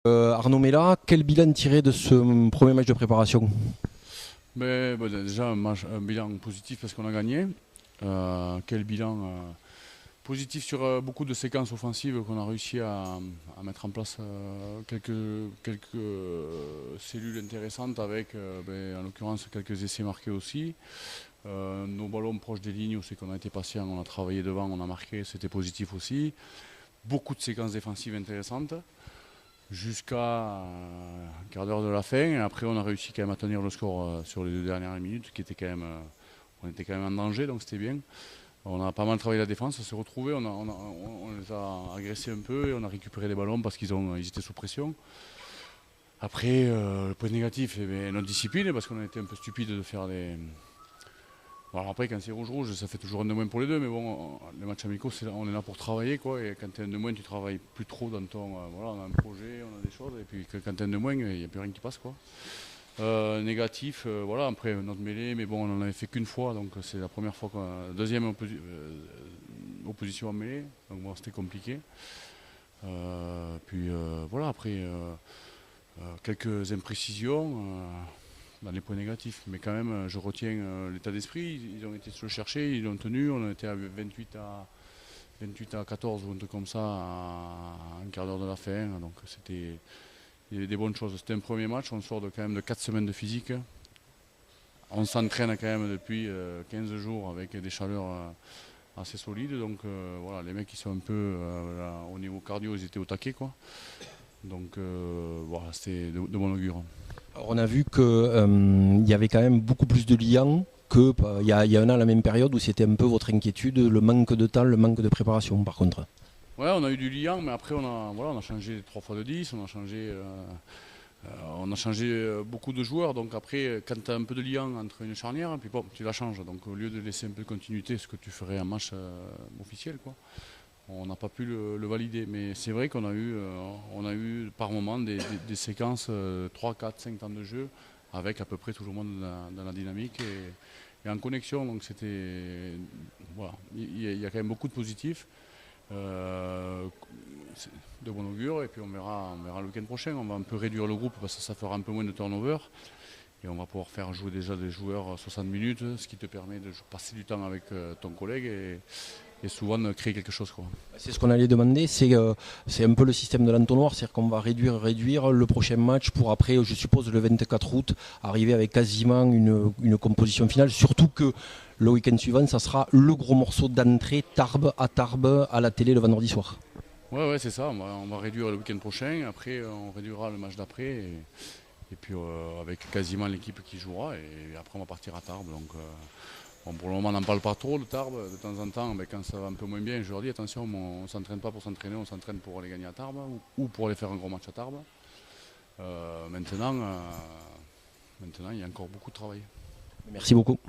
Arnaud Mella, quel bilan tiré de ce premier match de préparation? Déjà un bilan positif parce qu'on a gagné. Quel bilan positif sur beaucoup de séquences offensives qu'on a réussi à mettre en place quelques cellules intéressantes avec en l'occurrence quelques essais marqués aussi. Nos ballons proches des lignes, c'est qu'on a été patient, on a travaillé devant, on a marqué, c'était positif aussi. Beaucoup de séquences défensives intéressantes jusqu'à un quart d'heure de la fin. Et après, on a réussi quand même à tenir le score sur les 2 dernières minutes, qui était quand même, on était quand même en danger, donc c'était bien. On a pas mal travaillé la défense, on s'est retrouvés, on les a agressés un peu et on a récupéré des ballons parce ils étaient sous pression. Après, le point négatif, notre discipline, parce qu'on a été un peu stupide de faire des. Bon, alors après, quand c'est rouge-rouge, ça fait toujours un de moins pour les deux, mais bon, les matchs amicaux, on est là pour travailler, quoi. Et quand tu es un de moins, tu travailles plus trop dans ton. Voilà, on a un projet, on a des choses, et puis quand tu es un de moins, il n'y a plus rien qui passe, quoi. Négatif, voilà, après notre mêlée, mais bon, on n'en avait fait qu'une fois, donc c'est la première fois deuxième opposition en mêlée, donc bon, c'était compliqué. Voilà, après quelques imprécisions dans les points négatifs, mais quand même, je retiens l'état d'esprit. Ils ont été se le chercher, ils l'ont tenu, on était à 28 à 14 ou un truc comme ça à un quart d'heure de la fin, donc il y avait des bonnes choses. C'était un premier match, on sort quand même de 4 semaines de physique. On s'entraîne quand même depuis 15 jours avec des chaleurs assez solides. Donc voilà, les mecs qui sont un peu au niveau cardio, ils étaient au taquet, quoi. Donc voilà, c'était de bon augure. Alors, on a vu qu'il y avait quand même beaucoup plus de liens qu'il y a un an à la même période où c'était un peu votre inquiétude, le manque de temps, le manque de préparation par contre. Ouais, on a eu du liant, mais après on a changé 3 fois de 10, on a changé beaucoup de joueurs, donc après, quand tu as un peu de lien entre une charnière, puis bon, tu la changes. Donc au lieu de laisser un peu de continuité, ce que tu ferais en match officiel, quoi, on n'a pas pu le valider. Mais c'est vrai on a eu par moment des séquences 3, 4, 5 temps de jeu, avec à peu près tout le monde dans la dynamique et en connexion. Donc c'était. Voilà, il y a quand même beaucoup de positifs. Euh, c'est de bon augure et puis on verra le week-end prochain. On va un peu réduire le groupe parce que ça fera un peu moins de turnover et on va pouvoir faire jouer déjà des joueurs 60 minutes, ce qui te permet de passer du temps avec ton collègue et souvent de créer quelque chose, quoi. C'est ce qu'on allait demander, c'est un peu le système de l'entonnoir, c'est-à-dire qu'on va réduire le prochain match pour après, je suppose, le 24 août, arriver avec quasiment une composition finale, surtout que le week-end suivant, ça sera le gros morceau d'entrée Tarbes à la télé le vendredi soir. Ouais, c'est ça. On va réduire le week-end prochain. Après, on réduira le match d'après. Et puis, avec quasiment l'équipe qui jouera. Et après, on va partir à Tarbes. Donc, bon, pour le moment, on n'en parle pas trop de Tarbes. De temps en temps, quand ça va un peu moins bien, je leur dis attention, on ne s'entraîne pas pour s'entraîner, on s'entraîne pour aller gagner à Tarbes ou pour aller faire un gros match à Tarbes. Euh, maintenant, euh, maintenant, il y a encore beaucoup de travail. Merci beaucoup.